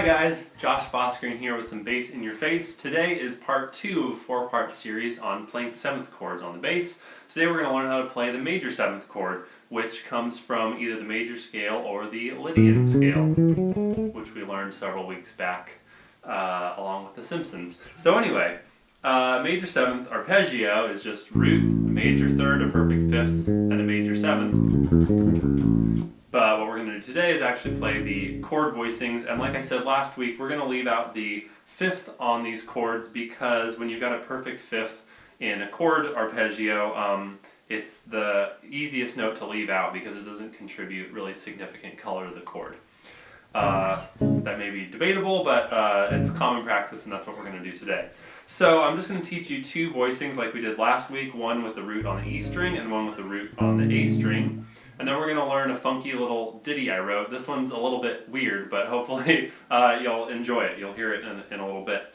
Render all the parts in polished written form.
guys, Josh Fossgreen here with some bass in your face. Today is part 2 of a 4-part series on playing 7th chords on the bass. Today we're going to learn how to play the major 7th chord, which comes from either the major scale or the Lydian scale, which we learned several weeks back along with The Simpsons. So anyway, major 7th arpeggio is just root, a major 3rd, a perfect 5th, and a major 7th. But what we're going to do today is actually play the chord voicings, and like I said last week, we're going to leave out the 5th on these chords because when you've got a perfect 5th in a chord arpeggio, it's the easiest note to leave out because it doesn't contribute really significant color to the chord. That may be debatable, but it's common practice, and that's what we're going to do today. So I'm just going to teach you 2 voicings like we did last week, one with the root on the E string and one with the root on the A string. And then we're going to learn a funky little ditty I wrote. This one's a little bit weird, but hopefully you'll enjoy it. You'll hear it in a little bit.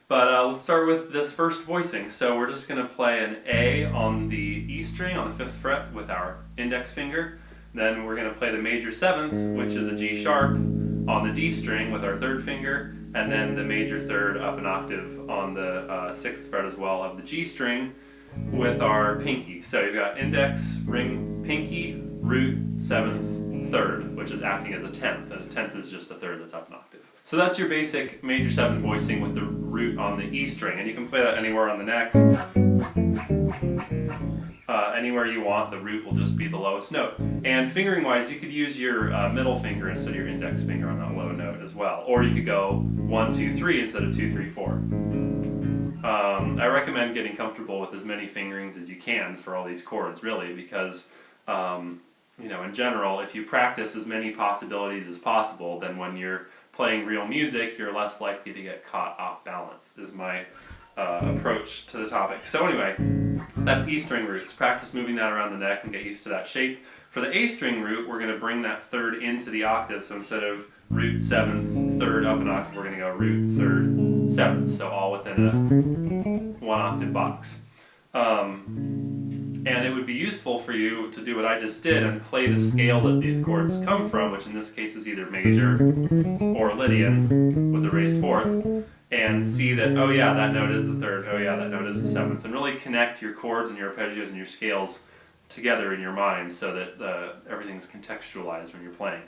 Let's start with this first voicing. So we're just going to play an A on the E string on the 5th fret with our index finger. Then we're going to play the major 7th, which is a G sharp, on the D string with our 3rd finger. And then the major 3rd up an octave on the 6th fret as well of the G string with our pinky. So you've got index, ring, pinky, root, 7th, 3rd, which is acting as a 10th, and a 10th is just a 3rd that's up an octave. So that's your basic major 7th voicing with the root on the E string, and you can play that anywhere on the neck. Anywhere you want, the root will just be the lowest note. And fingering wise, you could use your middle finger instead of your index finger on that low note as well. Or you could go 1, 2, 3 instead of 2, 3, 4. I recommend getting comfortable with as many fingerings as you can for all these chords, really, because in general, if you practice as many possibilities as possible, then when you're playing real music, you're less likely to get caught off balance, is my approach to the topic. So anyway, that's E string roots. Practice moving that around the neck and get used to that shape. For the A string root, we're going to bring that 3rd into the octave, so instead of root 7th, 3rd up an octave, we're going to go root 3rd, 7th, so all within a 1 octave box. And it would be useful for you to do what I just did and play the scale that these chords come from, which in this case is either major or Lydian with a raised 4th, and see that, oh yeah, that note is the 3rd, oh yeah, that note is the 7th, and really connect your chords and your arpeggios and your scales together in your mind so that everything's contextualized when you're playing.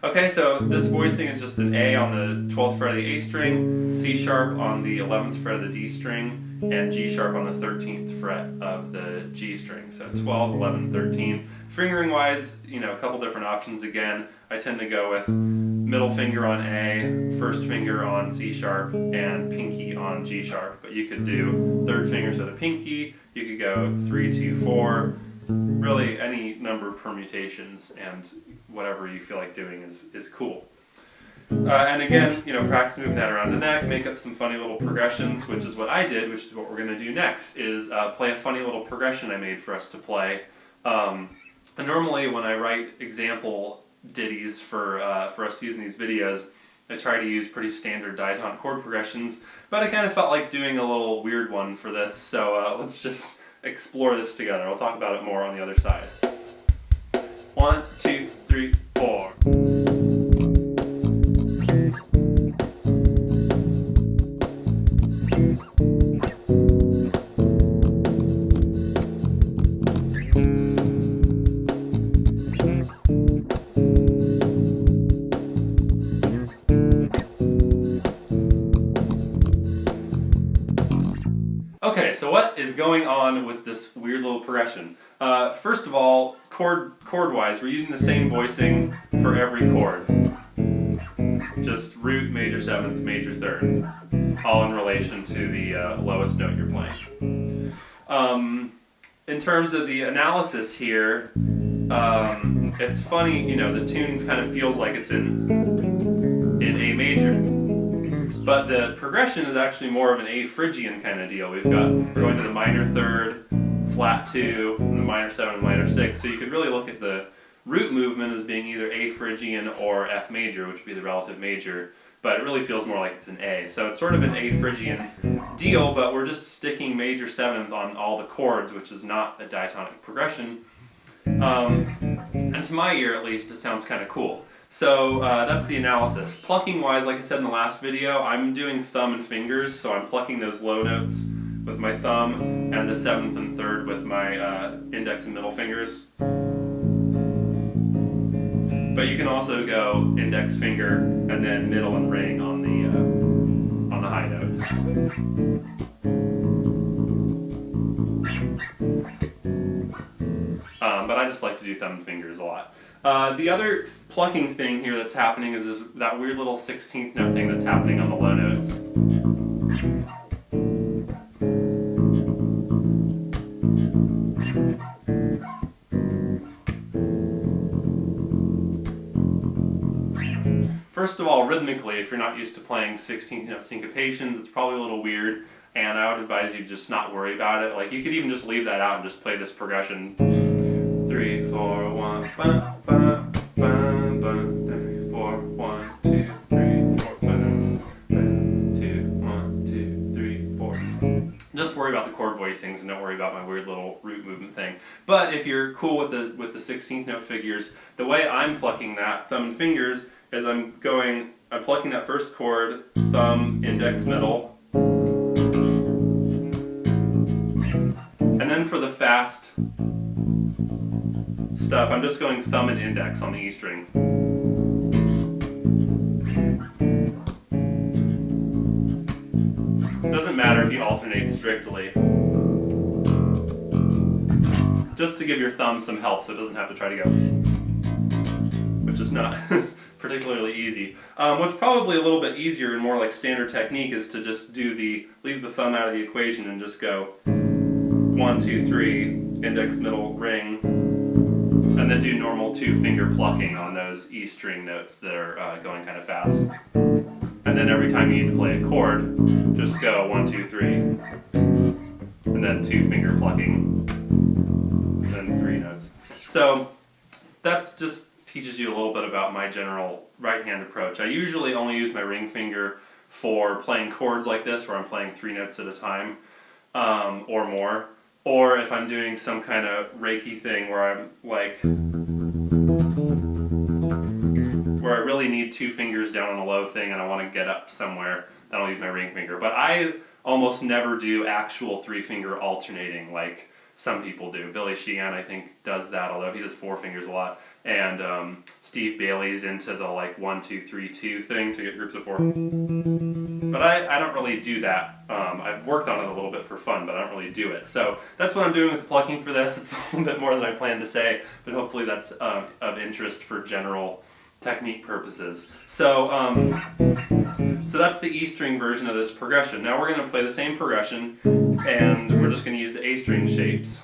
Okay, so this voicing is just an A on the 12th fret of the A string, C sharp on the 11th fret of the D string, and G sharp on the 13th fret of the G string. So 12, 11, 13. Fingering wise, a couple different options again. I tend to go with middle finger on A, 1st finger on C sharp, and pinky on G sharp. But you could do 3rd finger, so the pinky, you could go 3, 2, 4, really any number of permutations, and whatever you feel like doing is cool. And again, practice moving that around the neck, make up some funny little progressions, which is what I did, which is what we're going to do next, is play a funny little progression I made for us to play. And normally when I write example ditties for us to use in these videos, I try to use pretty standard diatonic chord progressions, but I kind of felt like doing a little weird one for this, so let's just explore this together. I'll talk about it more on the other side. 1, 2, 3, 4. Okay, so what is going on with this weird little progression? First of all, chord-wise, we're using the same voicing for every chord. Just root, major 7th, major 3rd, all in relation to the lowest note you're playing. In terms of the analysis here, it's funny, the tune kind of feels like it's in A major. But the progression is actually more of an A Phrygian kind of deal. We're going to the minor 3rd, flat 2, and the minor 7 and minor 6. So you could really look at the root movement as being either A Phrygian or F major, which would be the relative major. But it really feels more like it's an A. So it's sort of an A Phrygian deal, but we're just sticking major 7th on all the chords, which is not a diatonic progression. And to my ear, at least, it sounds kind of cool. So that's the analysis. Plucking wise, like I said in the last video, I'm doing thumb and fingers, so I'm plucking those low notes with my thumb and the 7th and 3rd with my index and middle fingers. But you can also go index finger and then middle and ring on the high notes. But I just like to do thumb and fingers a lot. The other plucking thing here that's happening is that weird little 16th note thing that's happening on the low notes. First of all, rhythmically, if you're not used to playing 16th note syncopations, it's probably a little weird, and I would advise you just not worry about it. Like, you could even just leave that out and just play this progression. 3, 4, 1, ba, ba, ba, ba, 3, 4, 1, 2, 3, 4, ba, 2, 1, 2, 3, 4. Just worry about the chord voicings and don't worry about my weird little root movement thing. But if you're cool with the 16th note figures, the way I'm plucking that, thumb and fingers, is I'm plucking that first chord, thumb, index, middle. And then for the fast stuff, I'm just going thumb and index on the E string. Doesn't matter if you alternate strictly. Just to give your thumb some help so it doesn't have to try to go. Which is not particularly easy. What's probably a little bit easier and more like standard technique is to just leave the thumb out of the equation and just go 1, 2, 3, index, middle, ring, and then do normal 2-finger plucking on those E string notes that are going kind of fast. And then every time you need to play a chord, just go 1, 2, 3, and then 2-finger plucking, and then 3 notes. So that's just teaches you a little bit about my general right-hand approach. I usually only use my ring finger for playing chords like this, where I'm playing 3 notes at a time or more. Or if I'm doing some kind of Reiki thing where I'm like, where I really need 2 fingers down on a low thing and I want to get up somewhere, then I'll use my ring finger. But I almost never do actual 3-finger alternating like some people do. Billy Sheehan, I think, does that, although he does 4 fingers a lot. And Steve Bailey's into the like 1, 2, 3, 2 thing to get groups of 4. But I don't really do that. I've worked on it a little bit for fun, but I don't really do it. So that's what I'm doing with the plucking for this. It's a little bit more than I planned to say, but hopefully that's of interest for general technique purposes. So that's the E string version of this progression. Now we're going to play the same progression, and we're just going to use the A string shapes.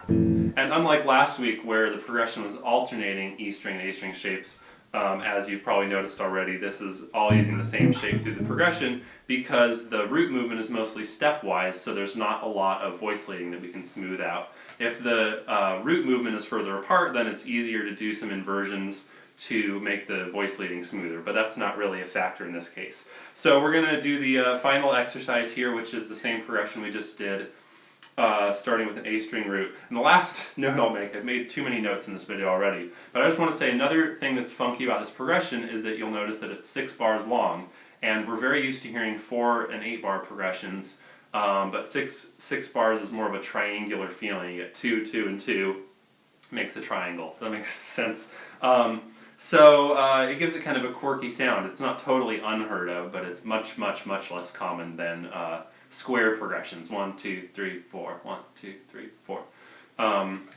And unlike last week where the progression was alternating E string and A string shapes, as you've probably noticed already, this is all using the same shape through the progression because the root movement is mostly stepwise, so there's not a lot of voice leading that we can smooth out. If the root movement is further apart, then it's easier to do some inversions to make the voice leading smoother, but that's not really a factor in this case. So we're going to do the final exercise here, which is the same progression we just did, starting with an A string root. And the last note I'll make, I've made too many notes in this video already, but I just want to say another thing that's funky about this progression is that you'll notice that it's 6 bars long, and we're very used to hearing 4 and 8 bar progressions, but six bars is more of a triangular feeling. You get 2, 2, and 2 makes a triangle. Does that make sense? So it gives it kind of a quirky sound. It's not totally unheard of, but it's much, much, much less common than square progressions. 1, 2, 3, 4. 1, 2, 3, 4.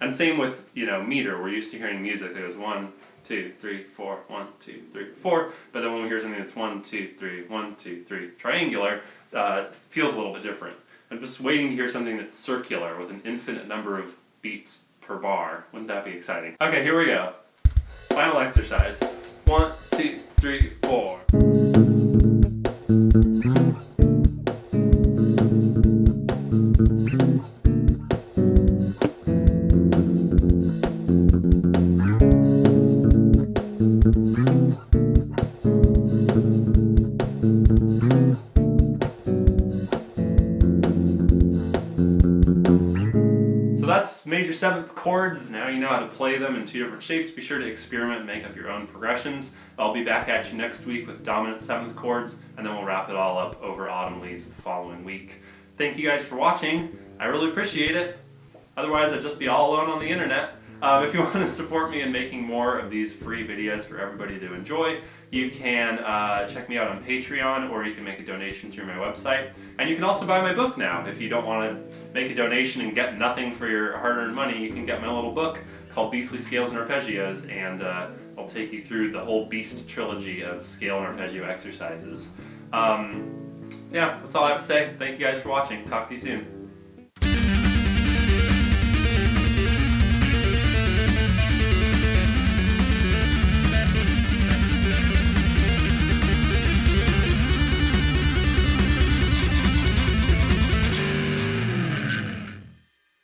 And same with meter. We're used to hearing music that goes 1, 2, 3, 4. 1, 2, 3, 4. But then when we hear something that's 1, 2, 3, 1, 2, 3 triangular, it feels a little bit different. I'm just waiting to hear something that's circular with an infinite number of beats per bar. Wouldn't that be exciting? Okay, here we go. Final exercise. 1, 2, 3, 4. So that's major 7th chords. Now you know how to play them in 2 different shapes. Be sure to experiment and make up your own progressions. I'll be back at you next week with dominant 7th chords, and then we'll wrap it all up over autumn leaves the following week. Thank you guys for watching. I really appreciate it. Otherwise, I'd just be all alone on the internet. If you want to support me in making more of these free videos for everybody to enjoy, you can check me out on Patreon, or you can make a donation through my website. And you can also buy my book now. If you don't want to make a donation and get nothing for your hard-earned money, you can get my little book called Beastly Scales and Arpeggios, and I'll take you through the whole Beast trilogy of scale and arpeggio exercises. Yeah, that's all I have to say. Thank you guys for watching. Talk to you soon.